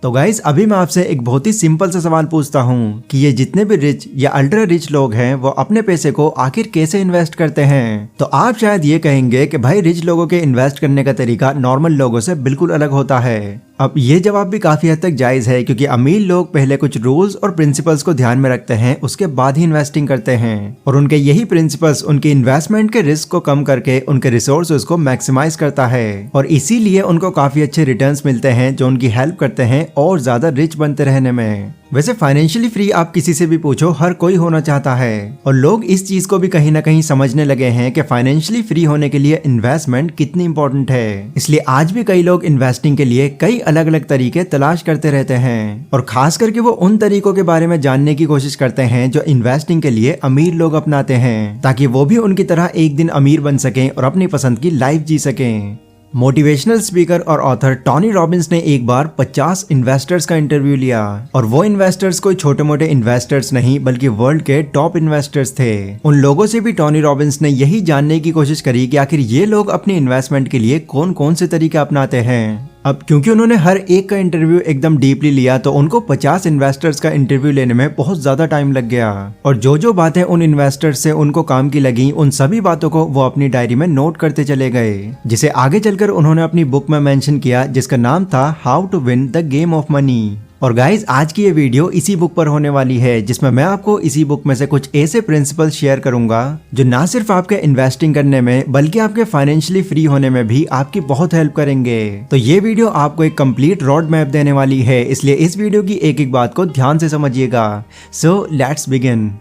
तो गाइस अभी मैं आपसे एक बहुत ही सिंपल सा सवाल पूछता हूँ कि ये जितने भी रिच या अल्ट्रा रिच लोग हैं वो अपने पैसे को आखिर कैसे इन्वेस्ट करते हैं। तो आप शायद ये कहेंगे कि भाई रिच लोगों के इन्वेस्ट करने का तरीका नॉर्मल लोगों से बिल्कुल अलग होता है। अब ये जवाब भी काफी हद तक जायज है क्योंकि अमीर लोग पहले कुछ रूल्स और प्रिंसिपल्स को ध्यान में रखते हैं, उसके बाद ही इन्वेस्टिंग करते हैं और उनके यही प्रिंसिपल्स उनके इन्वेस्टमेंट के रिस्क को कम करके उनके रिसोर्सेज को मैक्सिमाइज करता है और इसीलिए उनको काफी अच्छे रिटर्न्स मिलते हैं जो उनकी हेल्प करते हैं और ज्यादा रिच बनते रहने में। वैसे फाइनेंशियली फ्री आप किसी से भी पूछो हर कोई होना चाहता है और लोग इस चीज को भी कहीं ना कहीं समझने लगे हैं कि फाइनेंशियली फ्री होने के लिए इन्वेस्टमेंट कितनी इंपॉर्टेंट है। इसलिए आज भी कई लोग इन्वेस्टिंग के लिए कई अलग अलग तरीके तलाश करते रहते हैं और खास करके वो उन तरीकों के बारे में जानने की कोशिश करते हैं जो इन्वेस्टिंग के लिए अमीर लोग अपनाते हैं ताकि वो भी उनकी तरह एक दिन अमीर बन सकें और अपनी पसंद की लाइफ जी सकें। मोटिवेशनल स्पीकर और ऑथर टोनी रॉबिन्स ने एक बार 50 इन्वेस्टर्स का इंटरव्यू लिया और वो इन्वेस्टर्स कोई छोटे मोटे इन्वेस्टर्स नहीं बल्कि वर्ल्ड के टॉप इन्वेस्टर्स थे। उन लोगों से भी टोनी रॉबिन्स ने यही जानने की कोशिश करी कि आखिर ये लोग अपनी इन्वेस्टमेंट के लिए कौन कौन से तरीके अपनाते हैं। अब क्योंकि उन्होंने हर एक का इंटरव्यू एकदम डीपली लिया तो उनको 50 इन्वेस्टर्स का इंटरव्यू लेने में बहुत ज्यादा टाइम लग गया और जो बातें उन इन्वेस्टर्स से उनको काम की लगी उन सभी बातों को वो अपनी डायरी में नोट करते चले गए, जिसे आगे चलकर उन्होंने अपनी बुक में मेंशन किया जिसका नाम था how to win the game of money. और गाइज आज की ये वीडियो इसी बुक पर होने वाली है जिसमें मैं आपको इसी बुक में से कुछ ऐसे प्रिंसिपल शेयर करूंगा जो ना सिर्फ आपके इन्वेस्टिंग करने में बल्कि आपके फाइनेंशियली फ्री होने में भी आपकी बहुत हेल्प करेंगे। तो ये वीडियो आपको एक कंप्लीट रोड मैप देने वाली है, इसलिए इस वीडियो की एक एक बात को ध्यान से समझिएगा। So let's begin.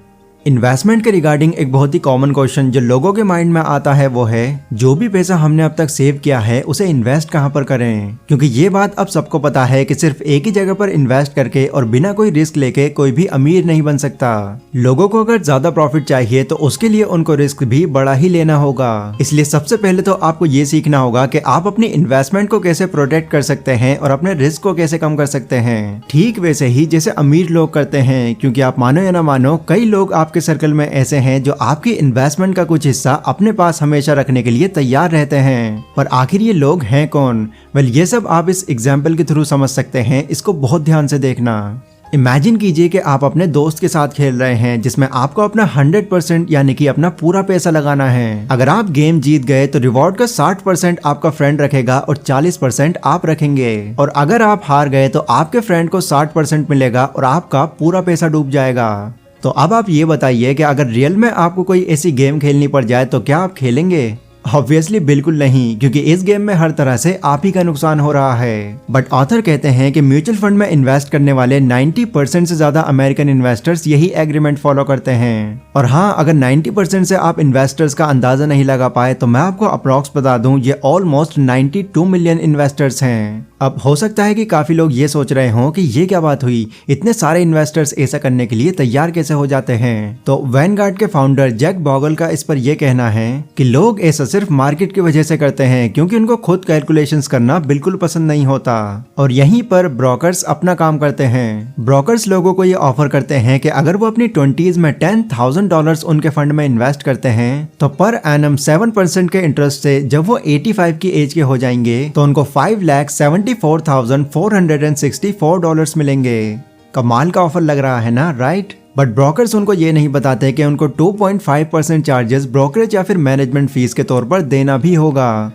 इन्वेस्टमेंट के रिगार्डिंग एक बहुत ही कॉमन क्वेश्चन जो लोगों के माइंड में आता है वो है जो भी पैसा हमने अब तक सेव किया है उसे इन्वेस्ट कहां पर करें, क्योंकि ये बात अब सबको पता है कि सिर्फ एक ही जगह पर इन्वेस्ट करके और बिना कोई रिस्क लेके कोई भी अमीर नहीं बन सकता। लोगों को अगर ज्यादा प्रॉफिट चाहिए तो उसके लिए उनको रिस्क भी बड़ा ही लेना होगा। इसलिए सबसे पहले तो आपको ये सीखना होगा कि आप अपनी इन्वेस्टमेंट को कैसे प्रोटेक्ट कर सकते हैं और अपने रिस्क को कैसे कम कर सकते हैं, ठीक वैसे ही जैसे अमीर लोग करते हैं। क्योंकि आप मानो या ना मानो कई लोग आपके सर्कल में ऐसे हैं जो आपकी इन्वेस्टमेंट का कुछ हिस्सा अपने पास हमेशा रखने के लिए तैयार रहते हैं। पर आखिर ये लोग हैं कौन? वेल ये सब आप इस एग्जाम्पल के थ्रू समझ सकते हैं, इसको बहुत ध्यान से देखना। इमेजिन कीजिए कि आप अपने दोस्त के साथ खेल रहे हैं जिसमें आपको अपना 100% यानी कि अपना पूरा पैसा लगाना है। अगर आप गेम जीत गए तो रिवॉर्ड का 60% आपका फ्रेंड रखेगा और 40% आप रखेंगे, और अगर आप हार गए तो आपके फ्रेंड को 60% मिलेगा और आपका पूरा पैसा डूब जाएगा। तो अब आप ये बताइए कि अगर रियल में आपको कोई ऐसी गेम खेलनी पड़ जाए तो क्या आप खेलेंगे? ऑब्वियसली बिल्कुल नहीं, क्योंकि इस गेम में हर तरह से आप ही का नुकसान हो रहा है। बट ऑथर कहते हैं कि म्यूचुअल फंड में इन्वेस्ट करने वाले 90% से ज्यादा अमेरिकन इन्वेस्टर्स यही एग्रीमेंट फॉलो करते हैं। और हाँ, अगर 90% से आप इन्वेस्टर्स का अंदाजा नहीं लगा पाए तो मैं आपको अप्रॉक्स बता दूं ये ऑलमोस्ट 92 मिलियन इन्वेस्टर्स हैं। अब हो सकता है कि काफी लोग ये सोच रहे हों कि ये क्या बात हुई, इतने सारे इन्वेस्टर्स ऐसा करने के लिए तैयार कैसे हो जाते हैं। तो वैनगार्ड के फाउंडर जैक बॉगल का इस पर यह कहना है कि लोग ऐसा सिर्फ मार्केट की वजह से करते हैं क्योंकि उनको खुद कैलकुलेशंस करना बिल्कुल पसंद नहीं होता और यहीं पर ब्रोकर्स अपना काम करते हैं। ब्रोकर्स लोगों को ये ऑफर करते हैं कि अगर वो अपनी 20s में $10,000 उनके फंड में इन्वेस्ट करते हैं तो पर एनम 7% के इंटरेस्ट से जब वो 85 की एज के हो जाएंगे तो उनको $5,74,464 मिलेंगे। कमाल का ऑफर लग रहा है ना, राइट? बट ब्रोकर्स उनको ये नहीं बताते कि उनको 2.5% चार्जेस ब्रोकरेज या फिर मैनेजमेंट फीस के तौर पर देना भी होगा।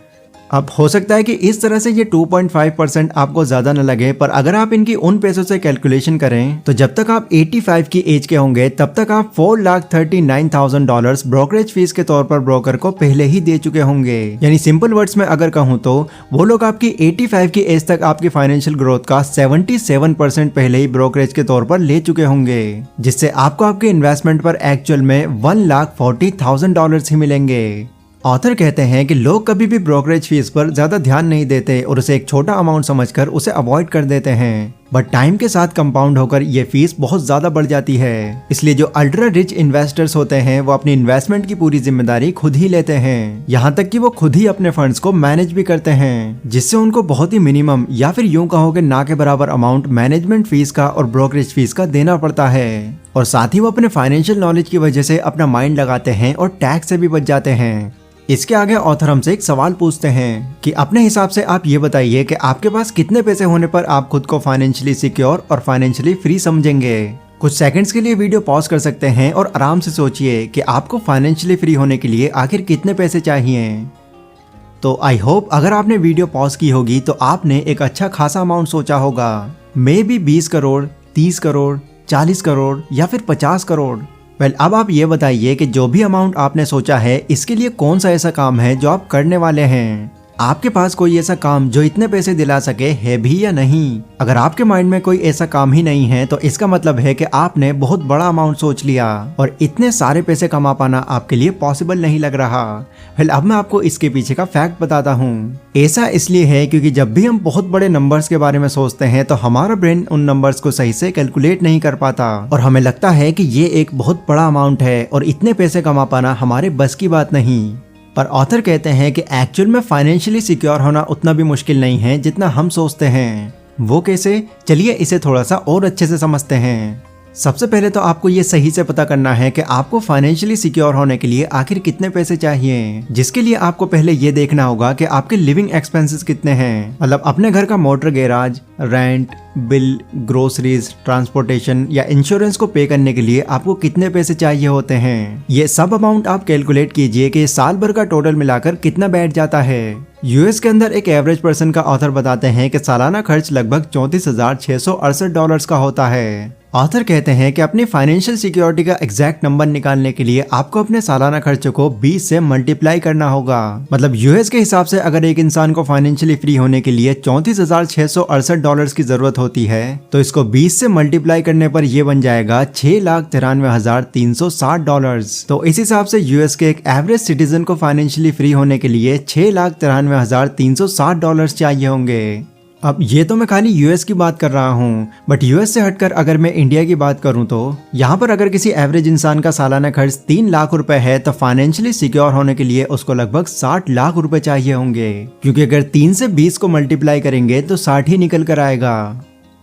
अब हो सकता है कि इस तरह से ये 2.5% आपको ज्यादा न लगे, पर अगर आप इनकी उन पैसों से कैलकुलेशन करें तो जब तक आप 85 की एज के होंगे तब तक आप $4,39,000 ब्रोकरेज फीस के तौर पर ब्रोकर को पहले ही दे चुके होंगे। यानी सिंपल वर्ड्स में अगर कहूँ तो वो लोग आपकी 85 की एज तक आपकी फाइनेंशियल ग्रोथ का 77% पहले ही ब्रोकरेज के तौर पर ले चुके होंगे, जिससे आपको आपके इन्वेस्टमेंट पर एक्चुअल में $1,40,000 ही मिलेंगे। ऑथर कहते हैं कि लोग कभी भी ब्रोकरेज फीस पर ज्यादा ध्यान नहीं देते और उसे एक छोटा अमाउंट समझकर उसे अवॉइड कर देते हैं, बट टाइम के साथ कंपाउंड होकर ये फीस बहुत ज्यादा बढ़ जाती है। इसलिए जो अल्ट्रा रिच इन्वेस्टर्स होते हैं वो अपनी इन्वेस्टमेंट की पूरी जिम्मेदारी खुद ही लेते हैं, यहाँ तक कि वो खुद ही अपने फंड्स को मैनेज भी करते हैं, जिससे उनको बहुत ही मिनिमम या फिर यूं कहो कि ना के बराबर अमाउंट मैनेजमेंट फीस का और ब्रोकरेज फीस का देना पड़ता है। और साथ ही वो अपने फाइनेंशियल नॉलेज की वजह से अपना माइंड लगाते हैं और टैक्स से भी बच जाते हैं। इसके आगे ऑथर हमसे एक सवाल पूछते हैं कि अपने हिसाब से आप ये बताइए कि आपके पास कितने पैसे होने पर आप खुद को फाइनेंशियली सिक्योर और फाइनेंशियली फ्री समझेंगे। कुछ सेकंड्स के लिए वीडियो पॉज कर सकते हैं और आराम से सोचिए कि आपको फाइनेंशियली फ्री होने के लिए आखिर कितने पैसे चाहिए। तो आई होप अगर आपने वीडियो पॉज की होगी तो आपने एक अच्छा खासा अमाउंट सोचा होगा, मे बी 20 करोड़, 30 करोड़, 40 करोड़ या फिर 50 करोड़। वेल, अब आप ये बताइए कि जो भी अमाउंट आपने सोचा है इसके लिए कौन सा ऐसा काम है जो आप करने वाले हैं। आपके पास कोई ऐसा काम जो इतने पैसे दिला सके है भी या नहीं। अगर आपके माइंड में कोई ऐसा काम ही नहीं है तो इसका मतलब है कि आपने बहुत बड़ा अमाउंट सोच लिया और इतने सारे पैसे कमा पाना आपके लिए पॉसिबल नहीं लग रहा। वेल, अब मैं आपको इसके पीछे का फैक्ट बताता हूँ। ऐसा इसलिए है क्योंकि जब भी हम बहुत बड़े नंबर्स के बारे में सोचते हैं तो हमारा ब्रेन उन नंबर्स को सही से कैलकुलेट नहीं कर पाता और हमें लगता है कि ये एक बहुत बड़ा अमाउंट है और इतने पैसे कमा पाना हमारे बस की बात नहीं। पर ऑथर कहते हैं कि एक्चुअल में फाइनेंशियली सिक्योर होना उतना भी मुश्किल नहीं है जितना हम सोचते हैं। वो कैसे? चलिए इसे थोड़ा सा और अच्छे से समझते हैं। सबसे पहले तो आपको ये सही से पता करना है कि आपको फाइनेंशियली सिक्योर होने के लिए आखिर कितने पैसे चाहिए, जिसके लिए आपको पहले ये देखना होगा कि आपके लिविंग एक्सपेंसेस कितने हैं। मतलब अपने घर का motor garage, rent, bill, groceries, transportation या इंश्योरेंस को पे करने के लिए आपको कितने पैसे चाहिए होते हैं। ये सब अमाउंट आप कैलकुलेट कीजिए कि साल भर का टोटल मिलाकर कितना बैठ जाता है। यूएस के अंदर एक एवरेज पर्सन का ऑथर बताते हैं कि सालाना खर्च लगभग $34,668 का होता है। ऑथर कहते हैं कि अपनी फाइनेंशियल सिक्योरिटी का एग्जैक्ट नंबर निकालने के लिए आपको अपने सालाना खर्चे को 20 से मल्टीप्लाई करना होगा। मतलब यूएस के हिसाब से अगर एक इंसान को फाइनेंशियली फ्री होने के लिए $34,668 की जरूरत होती है तो इसको 20 से मल्टीप्लाई करने पर यह बन जाएगा $6,93,360। तो इस हिसाब से यूएस के एक एवरेज सिटीजन को फाइनेंशियली फ्री होने के लिए $6,93,360 चाहिए होंगे। अब ये तो मैं खाली यूएस की बात कर रहा हूँ, बट यूएस से हटकर अगर मैं इंडिया की बात करूँ तो यहाँ पर अगर किसी एवरेज इंसान का सालाना खर्च 3 लाख रुपए है तो फाइनेंशियली सिक्योर होने के लिए उसको लगभग 60 लाख रुपए चाहिए होंगे, क्योंकि अगर 3 से 20 को मल्टीप्लाई करेंगे तो 60 ही निकल कर आएगा।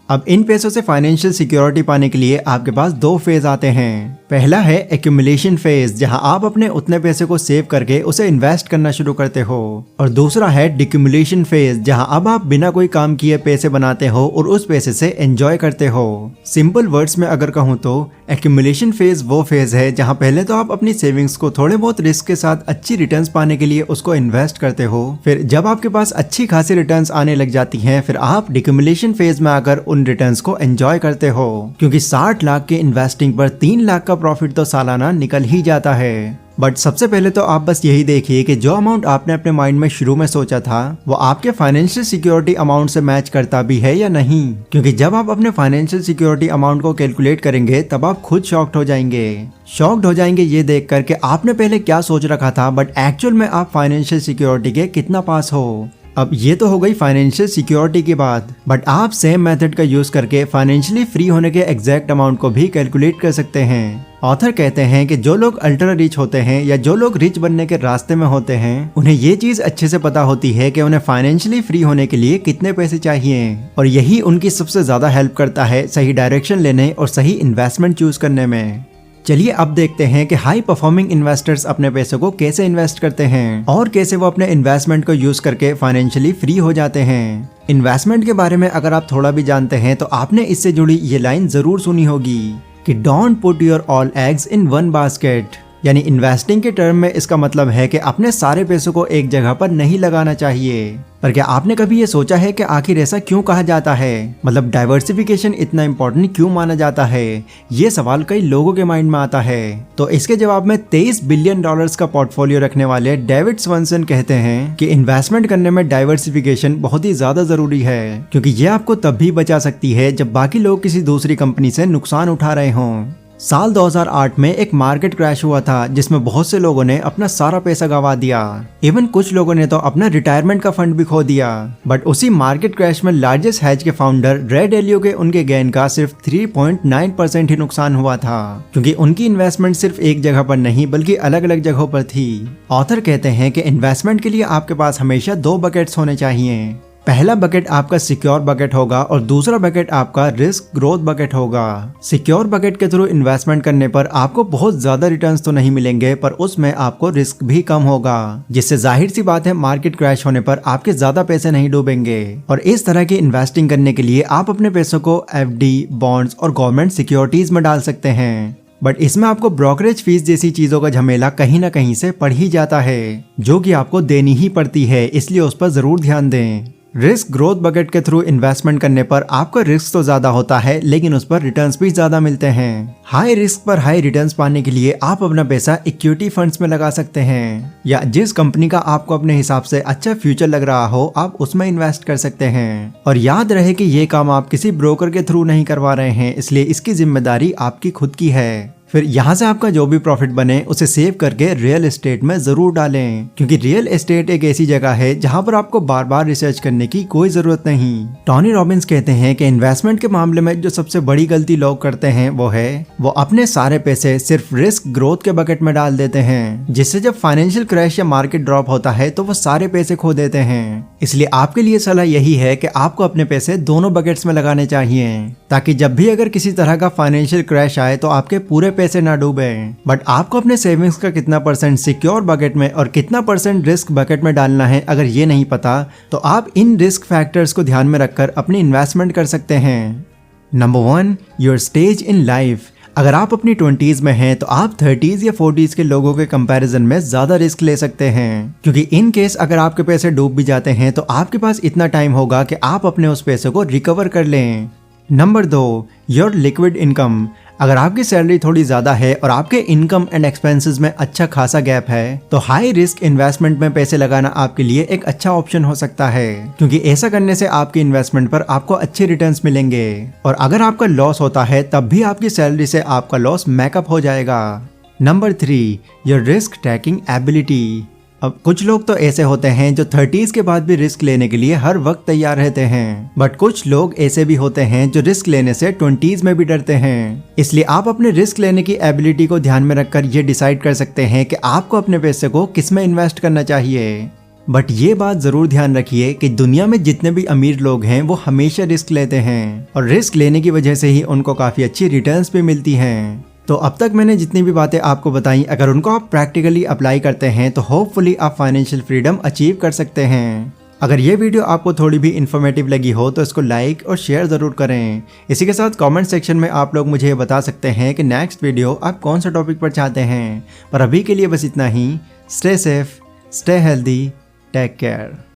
अब इन पैसों से फाइनेंशियल सिक्योरिटी पाने के लिए आपके पास 2 फेज आते हैं। पहला है एक्यूमुलेशन फेज, जहां आप अपने उतने पैसे को सेव करके उसे इन्वेस्ट करना शुरू करते हो, और दूसरा है डिक्यूमुलेशन फेज, जहां अब आप बिना कोई काम किए पैसे बनाते हो और उस पैसे से एंजॉय करते हो। सिंपल वर्ड्स में अगर कहूँ तो एक्यूमुलेशन फेज वो फेज है जहां पहले तो आप अपनी सेविंग्स को थोड़े बहुत रिस्क के साथ अच्छी रिटर्न्स पाने के लिए उसको इन्वेस्ट करते हो। फिर जब आपके पास अच्छी खासी रिटर्न्स आने लग जाती हैं, फिर आप डिक्यूमुलेशन फेज में आकर उन रिटर्न्स को एंजॉय करते हो, क्योंकि 60 लाख के इन्वेस्टिंग पर 3 लाख का प्रॉफिट तो सालाना निकल ही जाता है। बट सबसे पहले तो आप बस यही देखिए कि जो अमाउंट आपने अपने माइंड में शुरू में सोचा था वो आपके फाइनेंशियल सिक्योरिटी अमाउंट से मैच करता भी है या नहीं, क्योंकि जब आप अपने फाइनेंशियल सिक्योरिटी अमाउंट को कैलकुलेट करेंगे तब आप खुद शॉक्ड हो जाएंगे। शॉक्ड हो जाएंगे ये देखकर कि आपने पहले क्या सोच रखा था बट एक्चुअल में आप फाइनेंशियल सिक्योरिटी के कितना पास हो। अब ये तो हो गई फाइनेंशियल सिक्योरिटी की बात, बट आप सेम मेथड का यूज करके फाइनेंशियली फ्री होने के एग्जैक्ट अमाउंट को भी कैलकुलेट कर सकते हैं। ऑथर कहते हैं कि जो लोग अल्ट्रा रिच होते हैं या जो लोग रिच बनने के रास्ते में होते हैं, उन्हें ये चीज अच्छे से पता होती है कि उन्हें फाइनेंशियली फ्री होने के लिए कितने पैसे चाहिए, और यही उनकी सबसे ज्यादा हेल्प करता है सही डायरेक्शन लेने और सही इन्वेस्टमेंट चूज करने में। चलिए अब देखते हैं कि हाई परफॉर्मिंग इन्वेस्टर्स अपने पैसों को कैसे इन्वेस्ट करते हैं और कैसे वो अपने इन्वेस्टमेंट को यूज करके फाइनेंशियली फ्री हो जाते हैं। इन्वेस्टमेंट के बारे में अगर आप थोड़ा भी जानते हैं तो आपने इससे जुड़ी ये लाइन जरूर सुनी होगी कि don't put your all eggs in one basket. यानी इन्वेस्टिंग के टर्म में इसका मतलब है कि अपने सारे पैसों को एक जगह पर नहीं लगाना चाहिए। पर क्या आपने कभी ये सोचा है कि आखिर ऐसा क्यों कहा जाता है? मतलब डाइवर्सिफिकेशन इतना इम्पोर्टेंट क्यों माना जाता है? ये सवाल कई लोगों के माइंड में आता है। तो इसके जवाब में $23 बिलियन का पोर्टफोलियो रखने वाले डेविड स्वंसन कहते हैं कि इन्वेस्टमेंट करने में डाइवर्सिफिकेशन बहुत ही ज्यादा जरूरी है, क्योंकि ये आपको तब भी बचा सकती है जब बाकी लोग किसी दूसरी कंपनी से नुकसान उठा रहे हों। साल 2008 में एक मार्केट क्रैश हुआ था जिसमें बहुत से लोगों ने अपना सारा पैसा गंवा दिया। इवन कुछ लोगों ने तो अपना रिटायरमेंट का फंड भी खो दिया। बट उसी मार्केट क्रैश में लार्जेस्ट हेज के फाउंडर रे डेलियो के उनके गेन का सिर्फ 3.9% ही नुकसान हुआ था, क्योंकि उनकी इन्वेस्टमेंट सिर्फ एक जगह पर नहीं बल्कि अलग अलग जगहों पर थी। ऑथर कहते हैं कि इन्वेस्टमेंट के लिए आपके पास हमेशा 2 बकेट्स होने चाहिए। पहला बकेट आपका सिक्योर बकेट होगा और दूसरा बकेट आपका रिस्क ग्रोथ बकेट होगा। सिक्योर बकेट के थ्रू इन्वेस्टमेंट करने पर आपको बहुत ज्यादा रिटर्न्स तो नहीं मिलेंगे, पर उसमें आपको रिस्क भी कम होगा, जिससे जाहिर सी बात है मार्केट क्रैश होने पर आपके ज्यादा पैसे नहीं डूबेंगे। और इस तरह की इन्वेस्टिंग करने के लिए आप अपने पैसों को एफडी, बॉन्ड्स और गवर्नमेंट सिक्योरिटीज में डाल सकते हैं। बट इसमें आपको ब्रोकरेज फीस जैसी चीजों का झमेला कहीं ना कहीं से पड़ ही जाता है, जो कि आपको देनी ही पड़ती है, इसलिए उस पर जरूर ध्यान दें। रिस्क ग्रोथ बकेट के थ्रू इन्वेस्टमेंट करने पर आपका रिस्क तो ज्यादा होता है, लेकिन उस पर रिटर्न्स भी ज्यादा मिलते हैं। हाई रिस्क पर हाई रिटर्न्स पाने के लिए आप अपना पैसा इक्विटी फंड्स में लगा सकते हैं, या जिस कंपनी का आपको अपने हिसाब से अच्छा फ्यूचर लग रहा हो आप उसमें इन्वेस्ट कर सकते हैं। और याद रहे कि ये काम आप किसी ब्रोकर के थ्रू नहीं करवा रहे हैं, इसलिए इसकी जिम्मेदारी आपकी खुद की है। फिर यहाँ से आपका जो भी प्रॉफिट बने उसे सेव करके रियल एस्टेट में जरूर डालें, क्योंकि रियल एस्टेट एक ऐसी जगह है जहाँ पर आपको बार बार रिसर्च करने की कोई जरूरत नहीं। टोनी रॉबिन्स कहते हैं कि इन्वेस्टमेंट के मामले में जो सबसे बड़ी गलती लोग करते हैं वो अपने सारे पैसे सिर्फ रिस्क ग्रोथ के बकेट में डाल देते हैं, जिससे जब फाइनेंशियल क्रैश या मार्केट ड्रॉप होता है तो वो सारे पैसे खो देते हैं। इसलिए आपके लिए सलाह यही है कि आपको अपने पैसे दोनों बकेट्स में लगाने चाहिए, ताकि जब भी अगर किसी तरह का फाइनेंशियल क्रैश आए तो आपके पूरे पैसे ना डूबे। बट आपको अपने सेविंग्स का कितना परसेंट सिक्योर बकेट में और कितना परसेंट रिस्क बकेट में डालना है अगर ये नहीं पता, तो आप इन रिस्क फैक्टर्स को ध्यान में रखकर अपनी इन्वेस्टमेंट कर सकते हैं। Number 1, your stage in life. अगर आप अपनी 20s में हैं तो आप 30s या 40s के लोगों के कंपैरिजन में ज्यादा रिस्क ले सकते हैं, क्योंकि इन केस अगर आपके पैसे डूब भी जाते हैं तो आपके पास इतना टाइम होगा कि आप अपने उस पैसे को रिकवर कर लें। Number 2, your liquid income. अगर आपकी सैलरी थोड़ी ज्यादा है और आपके इनकम एंड एक्सपेंसेस में अच्छा खासा गैप है, तो हाई रिस्क इन्वेस्टमेंट में पैसे लगाना आपके लिए एक अच्छा ऑप्शन हो सकता है, क्योंकि ऐसा करने से आपकी इन्वेस्टमेंट पर आपको अच्छे रिटर्न्स मिलेंगे। और अगर आपका लॉस होता है तब भी आपकी सैलरी से आपका लॉस मेकअप हो जाएगा। Number 3, your risk taking ability. अब कुछ लोग तो ऐसे होते हैं जो 30s के बाद भी रिस्क लेने के लिए हर वक्त तैयार रहते हैं, बट कुछ लोग ऐसे भी होते हैं जो रिस्क लेने से 20s में भी डरते हैं। इसलिए आप अपने रिस्क लेने की एबिलिटी को ध्यान में रखकर ये डिसाइड कर सकते हैं कि आपको अपने पैसे को किस में इन्वेस्ट करना चाहिए। बट ये बात जरूर ध्यान रखिए कि दुनिया में जितने भी अमीर लोग हैं वो हमेशा रिस्क लेते हैं, और रिस्क लेने की वजह से ही उनको काफी अच्छी रिटर्न्स भी मिलती हैं। तो अब तक मैंने जितनी भी बातें आपको बताई, अगर उनको आप प्रैक्टिकली अप्लाई करते हैं तो होपफुली आप फाइनेंशियल फ्रीडम अचीव कर सकते हैं। अगर ये वीडियो आपको थोड़ी भी इन्फॉर्मेटिव लगी हो तो इसको लाइक और शेयर जरूर करें। इसी के साथ कमेंट सेक्शन में आप लोग मुझे बता सकते हैं कि नेक्स्ट वीडियो आप कौन सा टॉपिक पर चाहते हैं। पर अभी के लिए बस इतना ही। Stay safe, stay healthy, take care.